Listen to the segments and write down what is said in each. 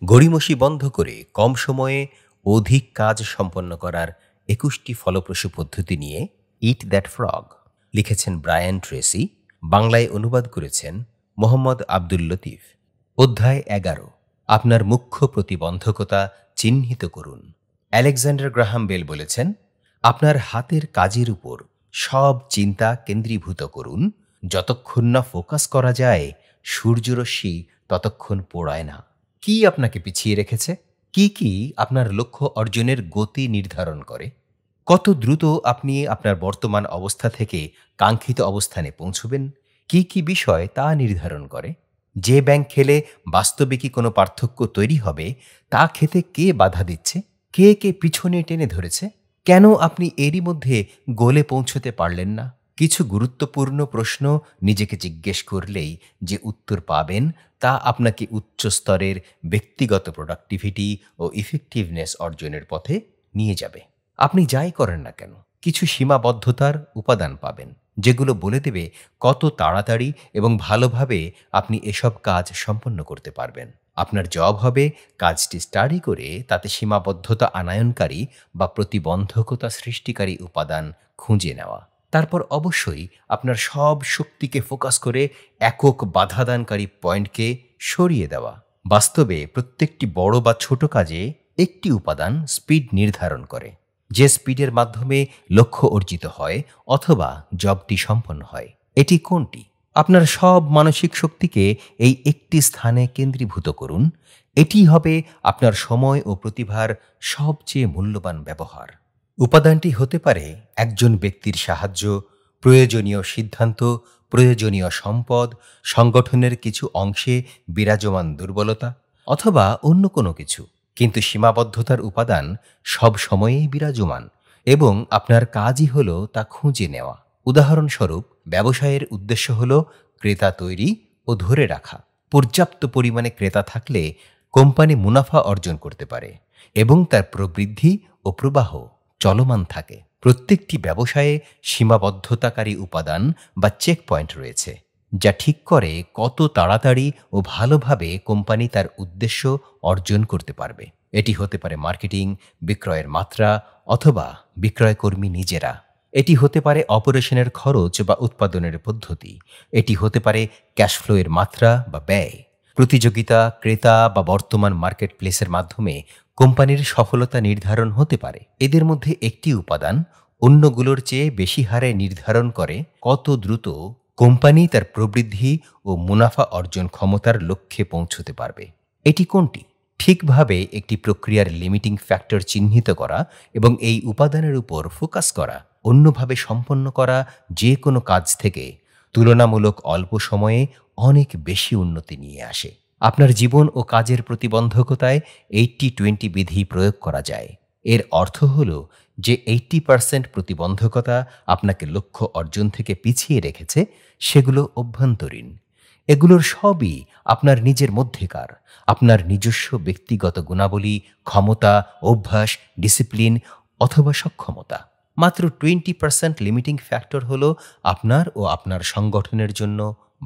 গড়িমসি বন্ধ করে কম সময়ে অধিক কাজ সম্পন্ন করার ২১টি ফলপ্রসূ পদ্ধতি নিয়ে ইট দ্যাট ফ্রগ লিখেছেন ব্রায়ান ট্রেসি। বাংলায় অনুবাদ করেছেন মোহাম্মদ আব্দুল লতিফ। অধ্যায় ১১, আপনার মুখ্য প্রতিবন্ধকতা চিহ্নিত করুন। আলেকজান্ডার গ্রাহাম বেল বলেছেন, আপনার হাতের কাজের উপর সব চিন্তা কেন্দ্রীভূত করুন। যতক্ষণ না ফোকাস করা যায়, সূর্যরশ্মি ততক্ষণ পোড়ায় না। কি আপনাকে পিছিয়ে রেখেছে? কি আপনার লক্ষ্য অর্জনের গতি নির্ধারণ করে? কত দ্রুত আপনি আপনার বর্তমান অবস্থা থেকে কাঙ্ক্ষিত অবস্থানে পৌঁছবেন? কি বিষয় তা নির্ধারণ করে? যে ব্যাংক খেলে বাস্তবে কি কোনো পার্থক্য তৈরি হবে, তা খেতে কে বাধা দিচ্ছে? কে পিছনে টেনে ধরেছে? কেন আপনি এরই মধ্যে গোলে পৌঁছতে পারলেন না? কিছু গুরুত্বপূর্ণ প্রশ্ন নিজেকে জিজ্ঞেস করলেই যে উত্তর পাবেন, তা আপনাকে উচ্চ স্তরের ব্যক্তিগত প্রোডাক্টিভিটি ও ইফেক্টিভনেস অর্জনের পথে নিয়ে যাবে। আপনি যাই করেন না কেন, কিছু সীমাবদ্ধতার উপাদান পাবেন, যেগুলো বলে দেবে কত তাড়াতাড়ি এবং ভালোভাবে আপনি এসব কাজ সম্পন্ন করতে পারবেন। আপনার জব হবে কাজটি স্টাডি করে তাতে সীমাবদ্ধতা আনায়নকারী বা প্রতিবন্ধকতা সৃষ্টিকারী উপাদান খুঁজে নেওয়া। তারপর অবশ্যই আপনার সব শক্তিকে ফোকাস করে একক বাধাদানকারী পয়েন্টকে সরিয়ে দেওয়া। বাস্তবে প্রত্যেকটি বড় বা ছোট কাজে একটি উপাদান স্পিড নির্ধারণ করে। যে স্পিডের মাধ্যমে লক্ষ্য অর্জিত হয় অথবা জবটি সম্পন্ন হয়, এটি কোনটি? আপনার সব মানসিক শক্তিকে এই একটি স্থানে কেন্দ্রীভূত করুন। এটি হবে আপনার সময় ও প্রতিভার সবচেয়ে মূল্যবান ব্যবহার। উপাদানটি হতে পারে একজন ব্যক্তির সাহায্য, প্রয়োজনীয় সিদ্ধান্ত, প্রয়োজনীয় সম্পদ, সংগঠনের কিছু অংশে বিরাজমান দুর্বলতা, অথবা অন্য কোনো কিছু। কিন্তু সীমাবদ্ধতার উপাদান সব সময়েই বিরাজমান এবং আপনার কাজই হলো তা খুঁজে নেওয়া। উদাহরণস্বরূপ, ব্যবসায়ের উদ্দেশ্য হলো ক্রেতা তৈরি ও ধরে রাখা। পর্যাপ্ত পরিমাণে ক্রেতা থাকলে কোম্পানি মুনাফা অর্জন করতে পারে এবং তার প্রবৃদ্ধি ও প্রবাহ চলমান থাকে। প্রত্যেকটি ব্যবসায়ে সীমাবদ্ধতাকারী উপাদান বা চেক পয়েন্ট রয়েছে, যা ঠিক করে কত তাড়াতাড়ি ও ভালোভাবে কোম্পানি তার উদ্দেশ্য অর্জন করতে পারবে। এটি হতে পারে মার্কেটিং, বিক্রয়ের মাত্রা, অথবা বিক্রয়কর্মী নিজেরা। এটি হতে পারে অপারেশনের খরচ বা উৎপাদনের পদ্ধতি। এটি হতে পারে ক্যাশফ্লোয়ের মাত্রা বা ব্যয়। প্রতিযোগিতা, ক্রেতা বা বর্তমান মার্কেট প্লেসের মাধ্যমে কোম্পানির সফলতা নির্ধারণ হতে পারে। এদের মধ্যে একটি উপাদান অন্যগুলোর চেয়ে বেশি হারে নির্ধারণ করে কত দ্রুত কোম্পানি তার প্রবৃদ্ধি ও মুনাফা অর্জন ক্ষমতার লক্ষ্যে পৌঁছতে পারবে। এটি কোনটি? ঠিকভাবে একটি প্রক্রিয়ার লিমিটিং ফ্যাক্টর চিহ্নিত করা এবং এই উপাদানের উপর ফোকাস করা অন্যভাবে সম্পন্ন করা যে কোনো কাজ থেকে তুলনামূলক অল্প সময়ে অনেক বেশি উন্নতি নিয়ে আসে। আপনার জীবন ও কাজের প্রতিবন্ধকতায় 80-20 বিধি প্রয়োগ করা যায়। এর অর্থ হল যে 80% প্রতিবন্ধকতা আপনাকে লক্ষ্য অর্জন থেকে পিছিয়ে রেখেছে, সেগুলো অভ্যন্তরীণ। এগুলোর সবই আপনার নিজের মধ্যেকার, আপনার নিজস্ব ব্যক্তিগত গুণাবলী, ক্ষমতা, অভ্যাস, ডিসিপ্লিন অথবা সক্ষমতা। মাত্র 20% লিমিটিং ফ্যাক্টর হল আপনার ও আপনার সংগঠনের জন্য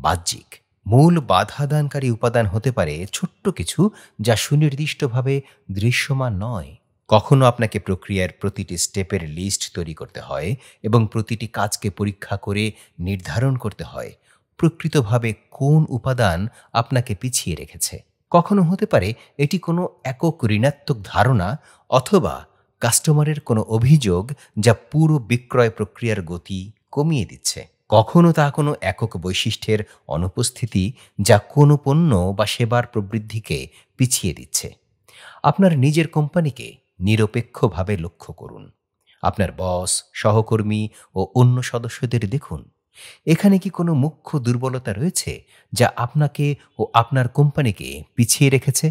বাহ্যিক। মূল বাধাদানকারী উপাদান হতে পারে ছোট্ট কিছু, যা সুনির্দিষ্টভাবে দৃশ্যমান নয়। কখনো আপনাকে প্রক্রিয়ার প্রতিটি স্টেপের লিস্ট তৈরি করতে হয় এবং প্রতিটি কাজকে পরীক্ষা করে নির্ধারণ করতে হয় প্রকৃতভাবে কোন উপাদান আপনাকে পিছিয়ে রেখেছে। কখনো হতে পারে এটি কোনো একক ঋণাত্মক ধারণা অথবা কাস্টমারের কোনো অভিযোগ, যা পুরো বিক্রয় প্রক্রিয়ার গতি কমিয়ে দিচ্ছে। কখনো তা কোনো একক বৈশিষ্ট্যের অনুপস্থিতি, যা কোনো পণ্য বা সেবার প্রবৃদ্ধিকে পিছিয়ে দিচ্ছে। আপনার নিজের কোম্পানিকে নিরপেক্ষভাবে লক্ষ্য করুন। আপনার বস, সহকর্মী ও অন্য সদস্যদের দেখুন। এখানে কি কোনো মুখ্য দুর্বলতা রয়েছে যা আপনাকে ও আপনার কোম্পানিকে পিছিয়ে রেখেছে,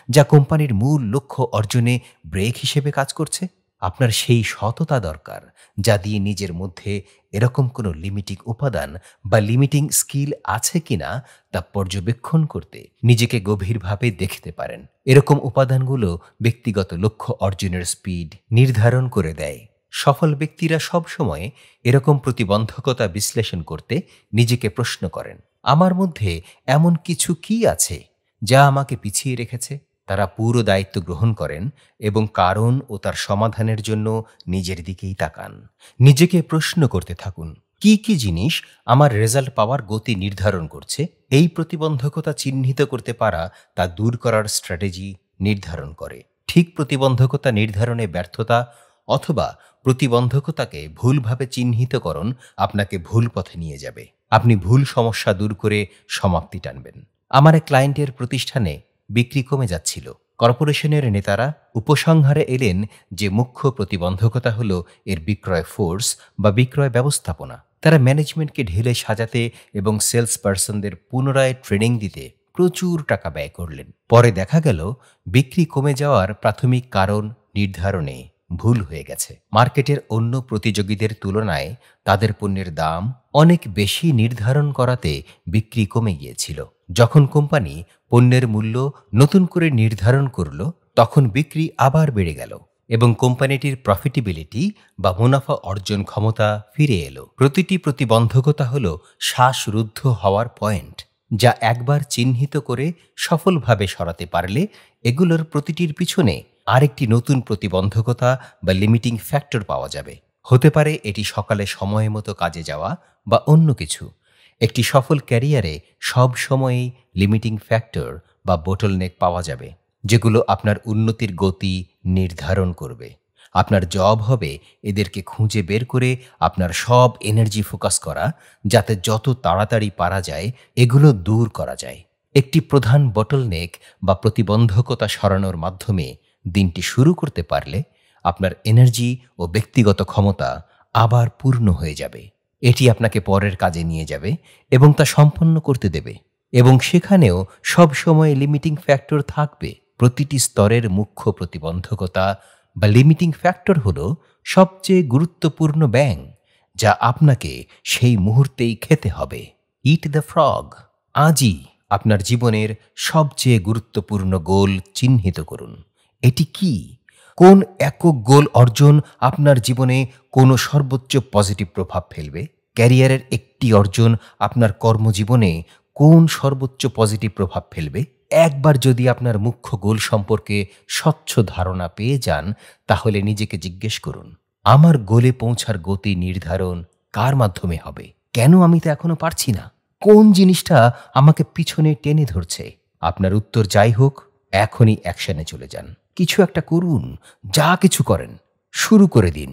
যা কোম্পানির মূল লক্ষ্য অর্জনে ব্রেক হিসেবে কাজ করছে? আপনার সেই সততা দরকার, যা দিয়ে নিজের মধ্যে এরকম কোনো লিমিটিং উপাদান বা লিমিটিং স্কিল আছে কিনা তা পর্যবেক্ষণ করতে নিজেকে গভীরভাবে দেখতে পারেন। এরকম উপাদানগুলো ব্যক্তিগত লক্ষ্য অর্জনের স্পিড নির্ধারণ করে দেয়। সফল ব্যক্তিরা সবসময় এরকম প্রতিবন্ধকতা বিশ্লেষণ করতে নিজেকে প্রশ্ন করেন, আমার মধ্যে এমন কিছু কি আছে যা আমাকে পিছিয়ে রেখেছে? তারা পুরো দায়িত্ব গ্রহণ করেন এবং কারণ ও তার সমাধানের জন্য নিজের দিকেই তাকান। নিজেকে প্রশ্ন করতে থাকুন, কি কি জিনিস আমার রেজাল্ট পাওয়ার গতি নির্ধারণ করছে? এই প্রতিবন্ধকতা চিহ্নিত করতে পারা তা দূর করার স্ট্র্যাটেজি নির্ধারণ করে। ঠিক প্রতিবন্ধকতা নির্ধারণে ব্যর্থতা অথবা প্রতিবন্ধকতাকে ভুলভাবে চিহ্নিতকরণ আপনাকে ভুল পথে নিয়ে যাবে। আপনি ভুল সমস্যা দূর করে সমাপ্তি টানবেন। আমার এক ক্লায়েন্টের প্রতিষ্ঠানে বিক্রি কমে যাচ্ছিল। কর্পোরেশনের নেতারা উপসংহারে এলেন যে মুখ্য প্রতিবন্ধকতা হল এর বিক্রয় ফোর্স বা বিক্রয় ব্যবস্থাপনা। তারা ম্যানেজমেন্টকে ঢেলে সাজাতে এবং সেলস পার্সনদের পুনরায় ট্রেনিং দিতে প্রচুর টাকা ব্যয় করলেন। পরে দেখা গেল বিক্রি কমে যাওয়ার প্রাথমিক কারণ নির্ধারণে ভুল হয়ে গেছে। মার্কেটের অন্য প্রতিযোগীদের তুলনায় তাদের পণ্যের দাম অনেক বেশি নির্ধারণ করাতে বিক্রি কমে গিয়েছিল। যখন কোম্পানি পণ্যের মূল্য নতুন করে নির্ধারণ করল, তখন বিক্রি আবার বেড়ে গেল এবং কোম্পানিটির প্রফিটেবিলিটি বা মুনাফা অর্জন ক্ষমতা ফিরে এলো। প্রতিটি প্রতিবন্ধকতা হল শ্বাসরুদ্ধ হওয়ার পয়েন্ট, যা একবার চিহ্নিত করে সফলভাবে সরাতে পারলে এগুলোর প্রতিটির পিছনে আরেকটি নতুন প্রতিবন্ধকতা বা লিমিটিং ফ্যাক্টর পাওয়া যাবে। হতে পারে এটি সকালে সময় মতো কাজে যাওয়া বা অন্য কিছু। একটি সফল ক্যারিয়ারে সব সময়ই লিমিটিং ফ্যাক্টর বা বোটলনেক পাওয়া যাবে, যেগুলো আপনার উন্নতির গতি নির্ধারণ করবে। আপনার জব হবে এদেরকে খুঁজে বের করে আপনার সব এনার্জি ফোকাস করা, যাতে যত তাড়াতাড়ি পারা যায় এগুলো দূর করা যায়। একটি প্রধান বটলনেক বা প্রতিবন্ধকতা সরানোর মাধ্যমে দিনটি শুরু করতে পারলে আপনার এনার্জি ও ব্যক্তিগত ক্ষমতা আবার পূর্ণ হয়ে যাবে। এটি আপনাকে পরের কাজে নিয়ে যাবে এবং তা সম্পন্ন করতে দেবে। এবং সেখানেও সব সময় লিমিটিং ফ্যাক্টর থাকবে। প্রতিটি স্তরের মুখ্য প্রতিবন্ধকতা বা লিমিটিং ফ্যাক্টর হলো সবচেয়ে গুরুত্বপূর্ণ ব্যাঙ, যা আপনাকে সেই মুহূর্তেই খেতে হবে। ইট দ্য ফ্রগ। আজই আপনার জীবনের সবচেয়ে গুরুত্বপূর্ণ গোল চিহ্নিত করুন। এটি কি? কোন একক গোল অর্জন আপনার জীবনে কোনো সর্বোচ্চ পজিটিভ প্রভাব ফেলবে? ক্যারিয়ারের একটি অর্জন আপনার কর্মজীবনে কোন সর্বোচ্চ পজিটিভ প্রভাব ফেলবে? একবার যদি আপনার মুখ্য গোল সম্পর্কে স্বচ্ছ ধারণা পেয়ে যান, তাহলে নিজেকে জিজ্ঞেস করুন, আমার গোলে পৌঁছার গতি নির্ধারণ কার মাধ্যমে হবে? কেন আমি তা এখনো পারছি না? কোন জিনিসটা আমাকে পিছনে টেনে ধরছে? আপনার উত্তর যাই হোক, এখনই অ্যাকশনে চলে যান। কিছু একটা করুন। যা কিছু করেন শুরু করে দিন।